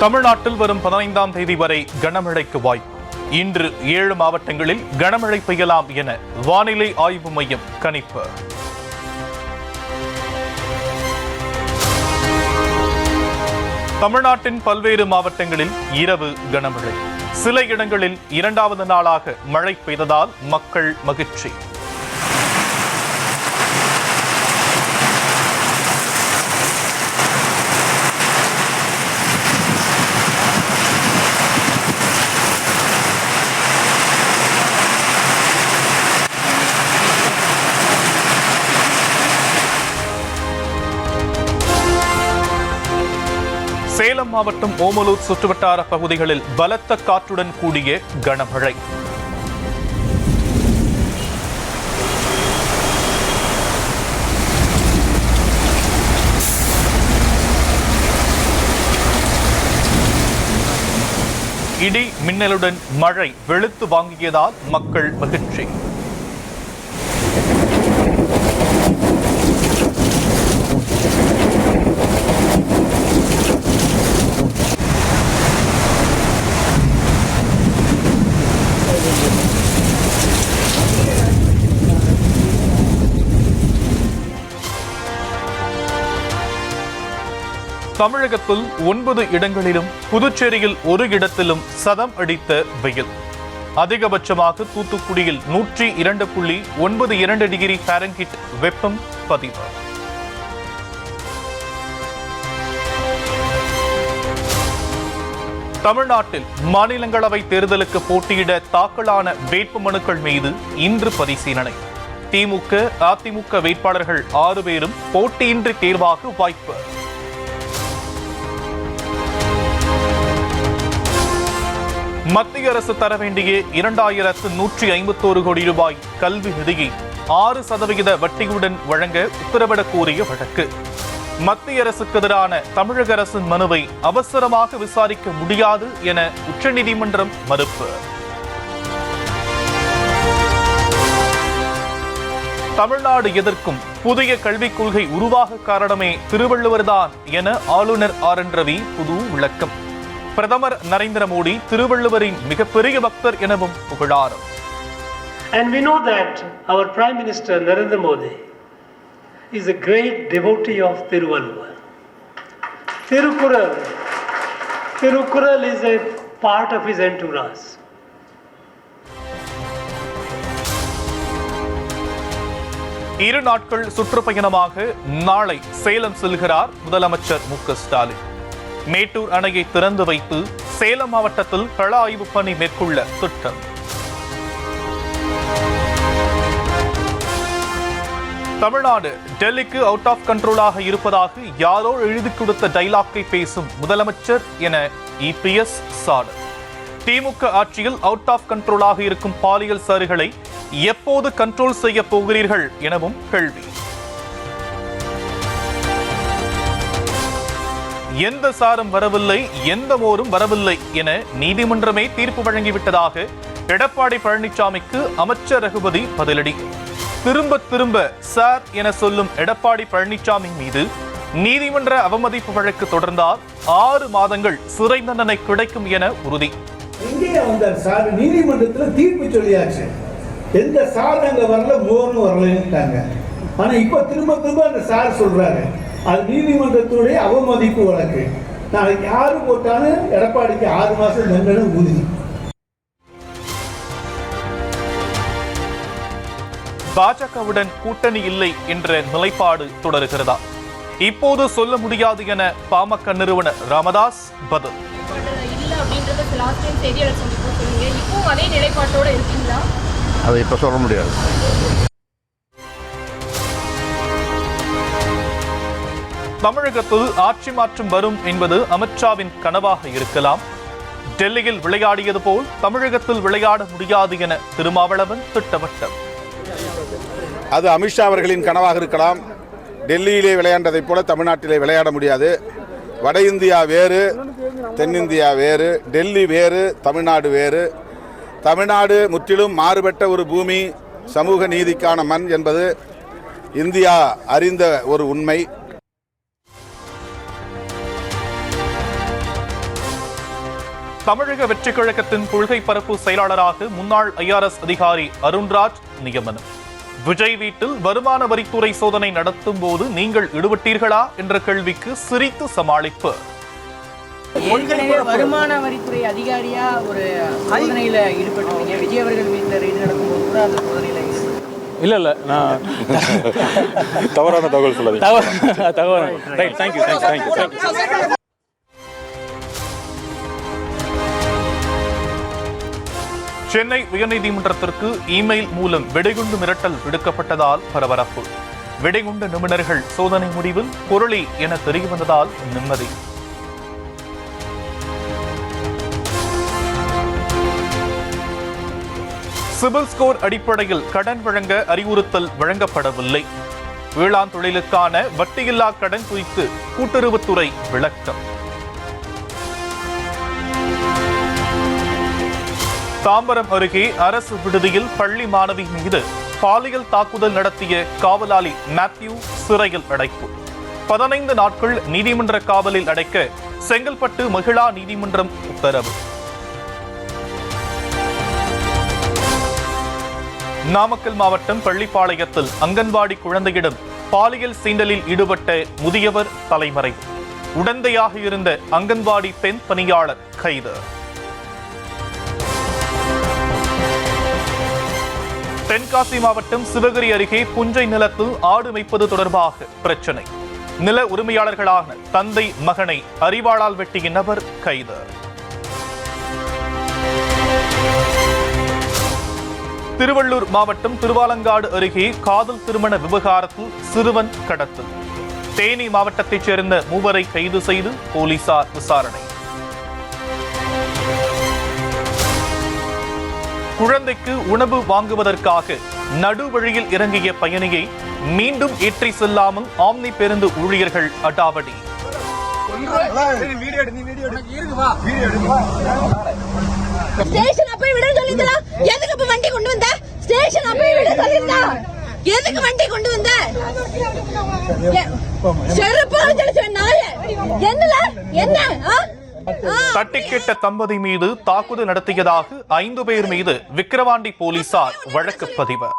தமிழ்நாட்டில் வரும் 15ஆம் தேதி வரை கனமழைக்கு வாய்ப்பு. இன்று 7 மாவட்டங்களில் கனமழை பெய்யலாம் என வானிலை ஆய்வு மையம் கணிப்பு. தமிழ்நாட்டின் பல்வேறு மாவட்டங்களில் இரவு கனமழை. சில இடங்களில் 2வது நாளாக மழை பெய்ததால் மக்கள் மகிழ்ச்சி. சேலம் மாவட்டம் ஓமலூர் சுற்றுவட்டார பகுதிகளில் பலத்த காற்றுடன் கூடிய கனமழை. இடி மின்னலுடன் மழை வெளுத்து வாங்கியதால் மக்கள் மகிழ்ச்சி. தமிழகத்தில் 9 இடங்களிலும் புதுச்சேரியில் 1 இடத்திலும் சதம் அடித்த வெயில். அதிகபட்சமாக தூத்துக்குடியில் 102.92 டிகிரி ஃபாரன்ஹீட் வெப்பம் பதிவு. தமிழ்நாட்டில் மாநிலங்களவை தேர்தலுக்கு போட்டியிட தாக்கலான வேட்புமனுக்கள் மீது இன்று பரிசீலனை. திமுக, அதிமுக வேட்பாளர்கள் 6 பேரும் போட்டியின்றி தேர்வாக வாய்ப்பு. மத்திய அரசு தர வேண்டிய 2151 கோடி ரூபாய் கல்வி நிதியை 6% வட்டியுடன் வழங்க உத்தரவிடக் கோரிய வழக்கு. மத்திய அரசுக்கு எதிரான தமிழக அரசின் மனுவை அவசரமாக விசாரிக்க முடியாது என உச்சநீதிமன்றம் மறுப்பு. தமிழ்நாடு எதற்கும் புதிய கல்விக் கொள்கை உருவாக காரணமே திருவள்ளுவர்தான் என ஆளுநர் RN ரவி புது விளக்கம். பிரதமர் நரேந்திர மோடி திருவள்ளுவரின் மிகப்பெரிய பக்தர் எனவும் புகழாரம். And we know that our Prime Minister Narendra Modi is a great devotee of Tiruvalluvar. Tirukural is a part of his entourage. இரு நாட்கள் சுற்றுப்பயணமாக நாளை சேலம் செல்கிறார் முதலமைச்சர் மு க ஸ்டாலின். மேட்டூர் அணையை திறந்து வைத்து சேலம் மாவட்டத்தில் கள ஆய்வு பணி மேற்கொள்ள திட்டம். தமிழ்நாடு டெல்லிக்கு அவுட் ஆஃப் கண்ட்ரோலாக இருப்பதாக யாரோ எழுதி கொடுத்த டைலாக்கை பேசும் முதலமைச்சர் என EPS சாடல். திமுக ஆட்சியில் அவுட் ஆஃப் கண்ட்ரோலாக இருக்கும் பாலியல் சாறுகளை எப்போது கண்ட்ரோல் செய்ய போகிறீர்கள் எனவும் கேள்வி. எந்த சாரும் வரவில்லை, எந்த மோரும் வரவில்லை என நீதிமன்றமே தீர்ப்பு வழங்கிவிட்டதாக எடப்பாடி பழனிசாமிக்கு அமைச்சர் ரகுபதி பதிலடி. திரும்ப திரும்ப சார் என சொல்லும் எடப்பாடி பழனிசாமி மீது நீதிமன்ற அவமதிப்பு வழக்கு தொடர்ந்தால் 6 மாதங்கள் சிறை தண்டனை கிடைக்கும் என உறுதி. நீதிமன்றத்தில் தீர்ப்பு சொல்லியாச்சு, எந்த சார் அங்க வரல, மோர்னு வரலன்னுட்டாங்க. ஆனா இப்ப திரும்ப திரும்ப அந்த சார் சொல்றாரு, அது நீதிமன்றத்துடைய அவமதிப்பு வழக்கு. நாளைக்கு யாரு போட்டாலும் எடப்பாடிக்கு 6 மாசம் தண்டனை உறுதி. பாஜகவுடன் கூட்டணி இல்லை என்ற நிலைப்பாடு தொடர்கிறதா? இப்போது சொல்ல முடியாது என பாமக நிறுவனர் ராமதாஸ் பதில். அதை இப்ப சொல்ல முடியாது. தமிழகத்தில் ஆட்சி மாற்றம் வரும் என்பது அமித்ஷாவின் கனவாக இருக்கலாம். டெல்லியில் விளையாடியது போல் தமிழகத்தில் விளையாட முடியாது என திருமாவளவன் திட்டவட்டம். அது அமித்ஷா அவர்களின் கனவாக இருக்கலாம். டெல்லியிலே விளையாண்டதைப் போல தமிழ்நாட்டிலே விளையாட முடியாது. வட இந்தியா வேறு, தென்னிந்தியா வேறு, டெல்லி வேறு, தமிழ்நாடு வேறு. தமிழ்நாடு முற்றிலும் மாறுபட்ட ஒரு பூமி, சமூக நீதிக்கான மண் என்பது இந்தியா அறிந்த ஒரு உண்மை. தமிழக வெற்றிக் கழகத்தின் கொள்கை பரப்பு செயலாளராக முன்னாள் IRS அதிகாரி அருண்ராஜ் நியமனம். விஜய் வீட்டில் வருமான வரித்துறை சோதனை நடத்தும் போது நீங்கள் ஈடுபட்டீர்களா என்ற கேள்விக்கு சிரித்து சமாளிப்பு. வருமான வரித்துறை அதிகாரியா ஒரு சோதனையில ஈடுபட்டீங்க. விஜய் அவர்கள் வீட்டில் ரெய்டு நடக்கும்போது கூட அந்த சோதனையில இல்ல நான் தவறான தகவல் சொல்லாதீங்க. தவறான ரைட். தேங்க்யூ. சென்னை உயர்நீதிமன்றத்திற்கு இமெயில் மூலம் வெடிகுண்டு மிரட்டல் விடுக்கப்பட்டதால் பரபரப்பு. வெடிகுண்டு நிபுணர்கள் சோதனை முடிவில் பொருளி என தெரியவந்ததால் நிம்மதி. சிபில் ஸ்கோர் அடிப்படையில் கடன் வழங்க அறிவுறுத்தல் வழங்கப்படவில்லை. வேளாண் தொழிலுக்கான வட்டியில்லா கடன் குறித்து கூட்டுறவுத்துறை விளக்கம். தாம்பரம் அருகே அரசு விடுதியில் பள்ளி மாணவி மீது பாலியல் தாக்குதல் நடத்திய காவலாளி மேத்யூ சிறையில் அடைப்பு. 15 நாட்கள் நீதிமன்ற காவலில் அடைக்க செங்கல்பட்டு மகிழா நீதிமன்றம் உத்தரவு. நாமக்கல் மாவட்டம் பள்ளிப்பாளையத்தில் அங்கன்வாடி குழந்தையிடம் பாலியல் சீண்டலில் ஈடுபட்ட முதியவர் தலைமறைவு. உடந்தையாக இருந்த அங்கன்வாடி பெண் பணியாளர் கைது. தென்காசி மாவட்டம் சிவகிரி அருகே புஞ்சை நிலத்தில் ஆடு மேய்ப்பது தொடர்பாக பிரச்சனை. நில உரிமையாளர்களான தந்தை மகனை அரிவாளால் வெட்டிய நபர் கைது. திருவள்ளூர் மாவட்டம் திருவாலங்காடு அருகே காதல் திருமண விவகாரத்தில் சிறுவன் கடத்தல். தேனி மாவட்டத்தைச் சேர்ந்த 3 கைது செய்து போலீசார் விசாரணை. குழந்தைக்கு உணவு வாங்குவதற்காக நடுவழியில் இறங்கிய பயணியை மீண்டும் ஏற்றி செல்லாமல் ஆம்னி பேருந்து ஊழியர்கள் அடாவடி. தட்டிக்கேட்ட தம்பதி மீது தாக்குதல் நடத்தியதாக 5 பேர் மீது விக்கிரவாண்டி போலீசார் வழக்கு பதிவு.